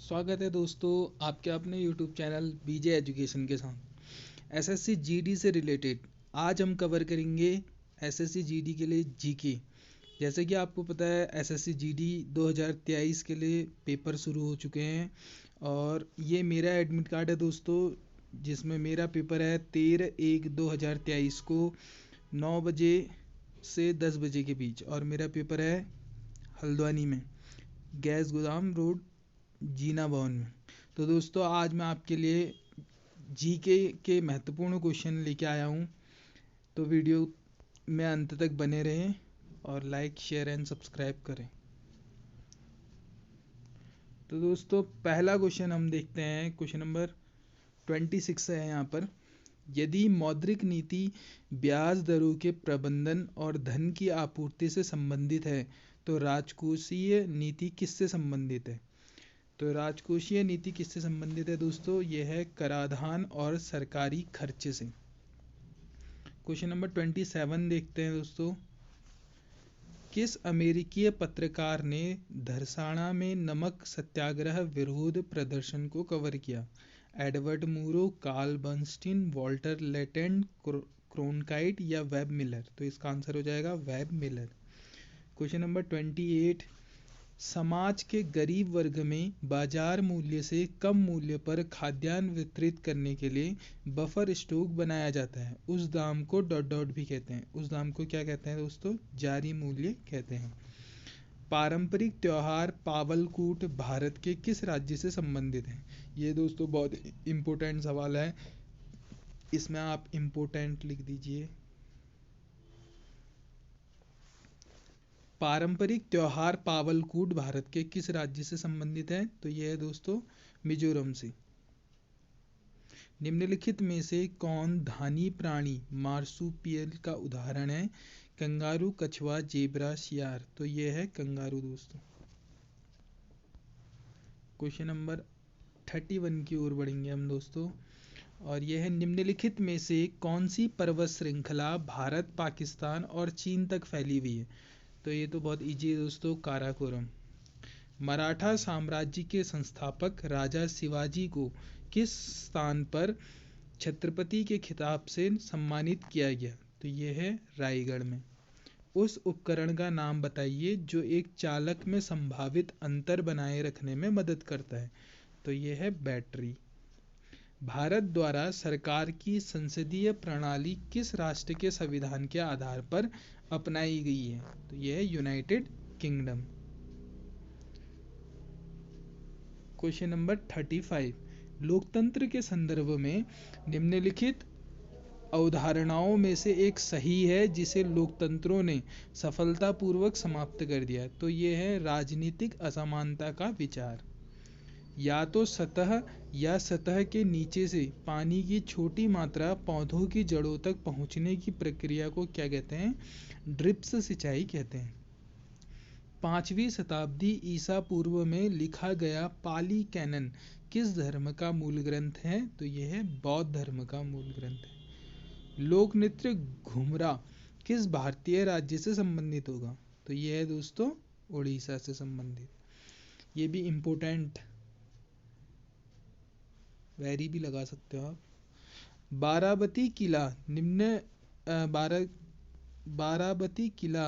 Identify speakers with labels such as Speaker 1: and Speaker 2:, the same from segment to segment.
Speaker 1: स्वागत है दोस्तों आपके अपने YouTube चैनल बीजे एजुकेशन के साथ। एसएससी जीडी से रिलेटेड आज हम कवर करेंगे एसएससी जीडी के लिए जीके। जैसे कि आपको पता है एसएससी जीडी 2023 के लिए पेपर शुरू हो चुके हैं और ये मेरा एडमिट कार्ड है दोस्तों, जिसमें मेरा पेपर है 13/1/2023 को 9 बजे से 10 बजे के बीच और मेरा पेपर है हल्द्वानी में, गैस गोदाम रोड, जीना भवन में। तो दोस्तों आज मैं आपके लिए जीके के महत्वपूर्ण क्वेश्चन लेके आया हूँ, तो वीडियो में अंत तक बने रहें और लाइक शेयर एंड सब्सक्राइब करें। तो दोस्तों पहला क्वेश्चन हम देखते हैं, क्वेश्चन नंबर 26 है यहाँ पर। यदि मौद्रिक नीति ब्याज दरों के प्रबंधन और धन की आपूर्ति से संबंधित है तो राजकोषीय नीति किससे संबंधित है? तो राजकोषीय नीति किससे संबंधित है दोस्तों? यह है कराधान और सरकारी खर्चे से। क्वेश्चन नंबर 27 देखते हैं दोस्तों। किस अमेरिकी पत्रकार ने धरसाना में नमक सत्याग्रह विरोध प्रदर्शन को कवर किया? Edward Murrow, Carl Bernstein, Walter लेटेंट, क्रोनकाइट या वेब मिलर? तो इसका आंसर हो जाएगा वेब मिलर। Question number 28। समाज के गरीब वर्ग में बाजार मूल्य से कम मूल्य पर खाद्यान्न वितरित करने के लिए बफर स्टॉक बनाया जाता है। उस दाम को डॉट डॉट भी कहते हैं। उस दाम को क्या कहते हैं दोस्तों? जारी मूल्य कहते हैं। पारंपरिक त्योहार पावलकूट भारत के किस राज्य से संबंधित है? ये दोस्तों बहुत इम्पोर्टेंट सवाल है, इसमें आप इम्पोर्टेंट लिख दीजिए। पारंपरिक त्योहार पावलकूट भारत के किस राज्य से संबंधित है? तो यह है दोस्तों मिजोरम से। निम्नलिखित में से कौन धानी प्राणी मार्सूपियल का उदाहरण है? कंगारू, कछुआ, जेब्रा, शियार? तो यह है कंगारू दोस्तों। क्वेश्चन नंबर 31 की ओर बढ़ेंगे हम दोस्तों, और यह है निम्नलिखित में से कौन सी पर्वत श्रृंखला भारत, पाकिस्तान और चीन तक फैली हुई है? तो ये तो बहुत इजी है दोस्तों, काराकोरम। मराठा साम्राज्य के संस्थापक राजा शिवाजी को किस स्थान पर छत्रपति के खिताब से सम्मानित किया गया? तो ये है रायगढ़ में। उस उपकरण का नाम बताइए जो एक चालक में संभावित अंतर बनाए रखने में मदद करता है। तो ये है बैटरी। भारत द्वारा सरकार की संसदीय प्रणाली किस राष्ट्र के संविधान के आधार पर अपनाई गई है? तो यह है यूनाइटेड किंगडम। Question number 35। लोकतंत्र के संदर्भ में निम्नलिखित अवधारणाओं में से एक सही है जिसे लोकतंत्रों ने सफलतापूर्वक समाप्त कर दिया? तो यह है राजनीतिक असमानता का विचार। या तो सतह या सतह के नीचे से पानी की छोटी मात्रा पौधों की जड़ों तक पहुंचने की प्रक्रिया को क्या कहते हैं? ड्रिप्स सिंचाई कहते हैं। 5वीं शताब्दी ईसा पूर्व में लिखा गया पाली कैनन किस धर्म का मूल ग्रंथ है? तो यह है बौद्ध धर्म का मूल ग्रंथ है। लोक नृत्य घुमरा किस भारतीय राज्य से संबंधित होगा? तो यह है दोस्तों उड़ीसा से संबंधित। ये भी इम्पोर्टेंट वेरी भी लगा सकते हो आप। बाराबती किला बाराबती किला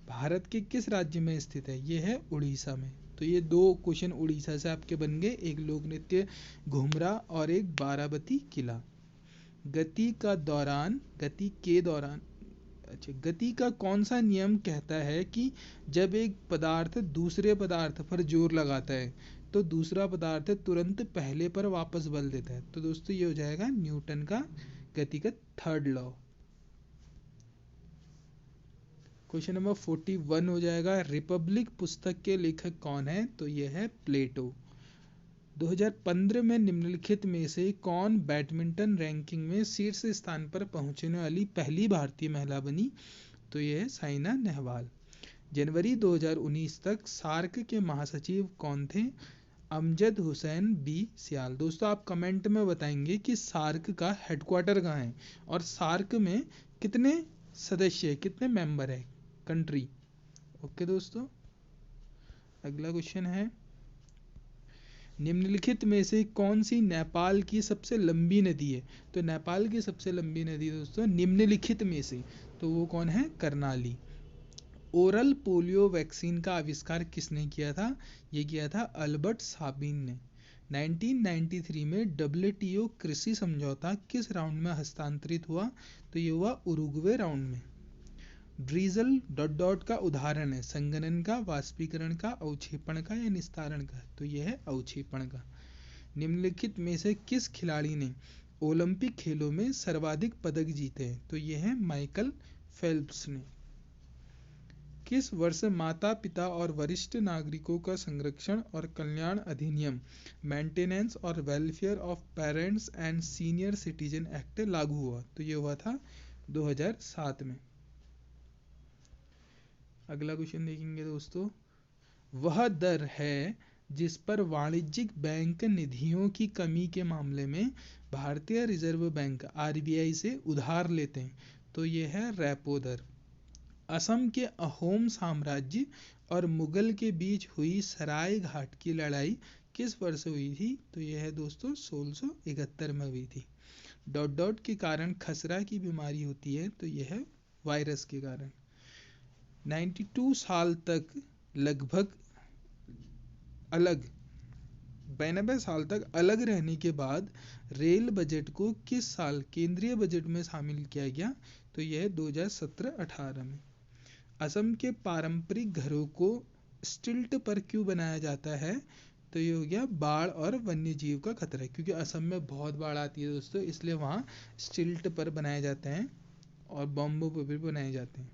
Speaker 1: भारत के किस राज्य में स्थित है? ये है उड़ीसा में। तो ये दो क्वेश्चन उड़ीसा से आपके बन गए, एक लोक नृत्य घुमरा और एक बाराबती किला। गति के दौरान अच्छा, गति का कौन सा नियम कहता है कि जब एक पदार्थ दूसरे पदार्थ पर जोर लगाता है तो दूसरा पदार्थ तुरंत पहले पर वापस बल देता है? तो दोस्तों ये हो जाएगा न्यूटन का गति का थर्ड लॉ। क्वेश्चन नंबर 41 हो जाएगा। रिपब्लिक पुस्तक के लेखक कौन है? तो यह है प्लेटो। 2015 में निम्नलिखित में से कौन बैडमिंटन रैंकिंग में शीर्ष स्थान पर पहुंचने वाली पहली भारतीय महिला बनी? तो यह है साइना नेहवाल। जनवरी 2019 तक सार्क के महासचिव कौन थे? अमजद हुसैन बी सियाल। दोस्तों आप कमेंट में बताएंगे कि सार्क का हेडक्वार्टर कहाँ है और सार्क में कितने सदस्य, कितने मेंबर है, कंट्री। ओके दोस्तों, अगला क्वेश्चन है निम्नलिखित में से कौन सी नेपाल की सबसे लंबी नदी है? तो नेपाल की सबसे लंबी नदी दोस्तों निम्नलिखित में से, तो वो कौन है? कर्णाली। ओरल पोलियो वैक्सीन का आविष्कार किसने किया था? ये किया था अल्बर्ट साबिन ने। 1993 में डब्ल्यूटीओ कृषि समझौता किस राउंड में हस्तांतरित हुआ? तो ये हुआ उरुग्वे राउंड में। ड्रीजल डॉट डॉट का उदाहरण है संघनन का, वाष्पीकरण का, अवक्षेपण का या निस्तारण का? तो यह है अवक्षेपण का। निम्नलिखित में से किस खिलाड़ी ने ओलंपिक खेलों में सर्वाधिक पदक जीते हैं? तो यह है माइकल फेल्प्स ने। किस वर्ष माता पिता और वरिष्ठ नागरिकों का संरक्षण और कल्याण अधिनियम मेंटेनेंस और welfare of parents and senior citizen act लागू हुआ? तो ये हुआ था 2007 में। अगला क्वेश्चन देखेंगे दोस्तों, वह दर है जिस पर वाणिज्यिक बैंक निधियों की कमी के मामले में भारतीय रिजर्व बैंक आरबीआई से उधार लेते हैं? तो ये है रेपो दर। असम के अहोम साम्राज्य और मुगल के बीच हुई सराय घाट की लड़ाई किस वर्ष हुई थी? तो यह है दोस्तों 1671 में हुई थी। डॉट डॉट के कारण खसरा की बीमारी होती है? तो यह है वायरस के कारण। 92 साल तक लगभग अलग 92 साल तक अलग रहने के बाद रेल बजट को किस साल केंद्रीय बजट में शामिल किया गया? तो यह 2017-18 में। असम के पारंपरिक घरों को स्टिल्ट पर क्यों बनाया जाता है? तो ये हो गया बाढ़ और वन्य जीव का खतरा, क्योंकि असम में बहुत बाढ़ आती है दोस्तों, इसलिए वहाँ स्टिल्ट पर बनाए जाते हैं और बॉम्बों पर भी बनाए जाते हैं।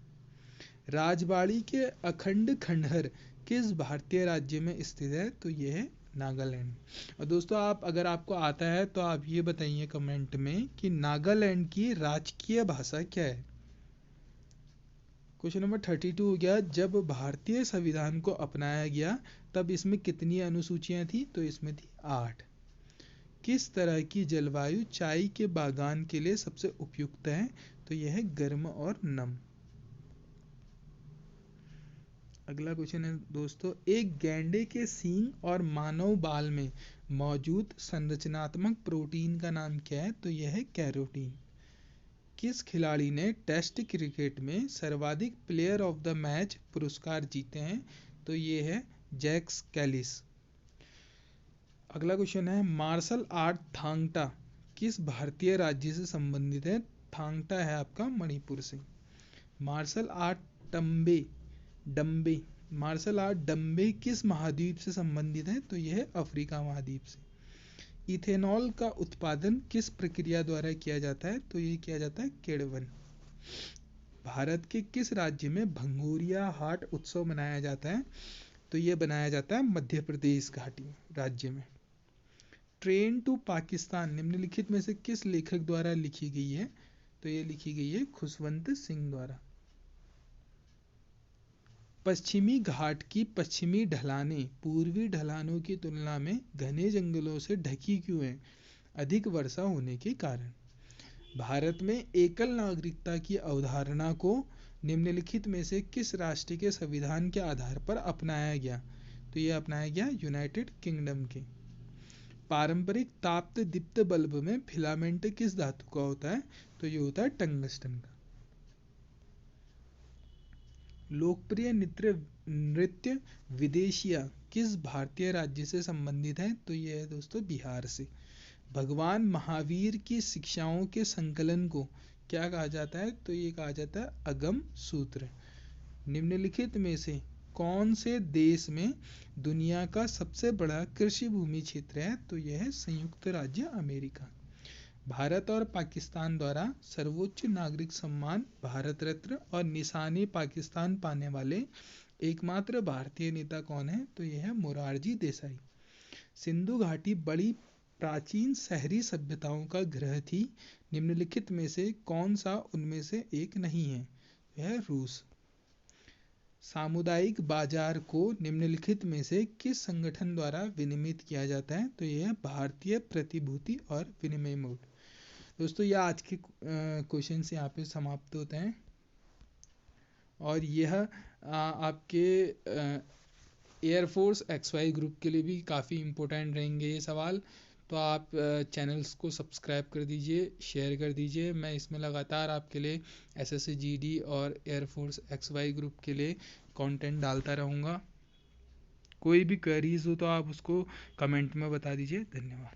Speaker 1: राजबाड़ी के अखंड खंडहर किस भारतीय राज्य में स्थित है? तो यह है नागालैंड। और दोस्तों आप अगर आपको आता है तो आप ये बताइए कमेंट में कि नागालैंड की राजकीय भाषा क्या है। क्वेश्चन नंबर 32 हो गया, जब भारतीय संविधान को अपनाया गया तब इसमें कितनी अनुसूचियां थी? तो इसमें थी 8। किस तरह की जलवायु चाय के बागान के लिए सबसे उपयुक्त है? तो यह है गर्म और नम। अगला क्वेश्चन है दोस्तों, एक गैंडे के सींग और मानव बाल में मौजूद संरचनात्मक प्रोटीन का नाम क्या है? तो यह है कैरोटीन। किस खिलाड़ी ने टेस्ट क्रिकेट में सर्वाधिक प्लेयर ऑफ द मैच पुरस्कार जीते हैं? तो ये है जैक कैलिस। अगला क्वेश्चन है, मार्शल आर्ट थांग टा किस भारतीय राज्य से संबंधित है? थांग टा है आपका मणिपुर से। मार्शल आर्ट डम्बे मार्शल आर्ट डम्बे किस महाद्वीप से संबंधित है? तो यह है अफ्रीका महाद्वीप से। इथेनॉल का उत्पादन किस प्रक्रिया द्वारा किया जाता है? तो ये किया जाता है किण्वन। भारत के किस राज्य में भंगोरिया हाट उत्सव मनाया जाता है? तो ये बनाया जाता है मध्य प्रदेश घाटी राज्य में। ट्रेन टू पाकिस्तान निम्नलिखित में से किस लेखक द्वारा लिखी गई है? तो ये लिखी गई है खुशवंत सिंह द्वारा। पश्चिमी घाट की पश्चिमी ढलानें पूर्वी ढलानों की तुलना में घने जंगलों से ढकी क्यों हैं? अधिक वर्षा होने के कारण। भारत में एकल नागरिकता की अवधारणा को निम्नलिखित में से किस राष्ट्र के संविधान के आधार पर अपनाया गया? तो यह अपनाया गया यूनाइटेड किंगडम के। पारंपरिक ताप्त दीप्त बल्ब में फिलामेंट किस धातु का होता है? तो यह होता है टंगस्टन का। लोकप्रिय नृत्य विदेशिया किस भारतीय राज्य से संबंधित है? तो यह है दोस्तों बिहार से। भगवान महावीर की शिक्षाओं के संकलन को क्या कहा जाता है? तो ये कहा जाता है अगम सूत्र। निम्नलिखित में से कौन से देश में दुनिया का सबसे बड़ा कृषि भूमि क्षेत्र है? तो यह है संयुक्त राज्य अमेरिका। भारत और पाकिस्तान द्वारा सर्वोच्च नागरिक सम्मान भारत रत्न और निशान पाकिस्तान पाने वाले एकमात्र भारतीय नेता कौन है? तो यह है मोरारजी देसाई। सिंधु घाटी बड़ी प्राचीन शहरी सभ्यताओं का ग्रह थी। निम्नलिखित में से कौन सा उनमें से एक नहीं है? यह रूस। सामुदायिक बाजार को निम्नलिखित में से किस संगठन द्वारा विनियमित किया जाता है? तो यह भारतीय प्रतिभूति और विनिमय बोर्ड। दोस्तों यह आज के क्वेश्चन यहाँ पे समाप्त होते हैं और यह आपके एयरफोर्स XY ग्रुप के लिए भी काफ़ी इम्पोर्टेंट रहेंगे ये सवाल। तो आप चैनल्स को सब्सक्राइब कर दीजिए, शेयर कर दीजिए। मैं इसमें लगातार आपके लिए SSC GD और एयरफोर्स XY ग्रुप के लिए कंटेंट डालता रहूँगा। कोई भी क्वेरीज हो तो आप उसको कमेंट में बता दीजिए। धन्यवाद।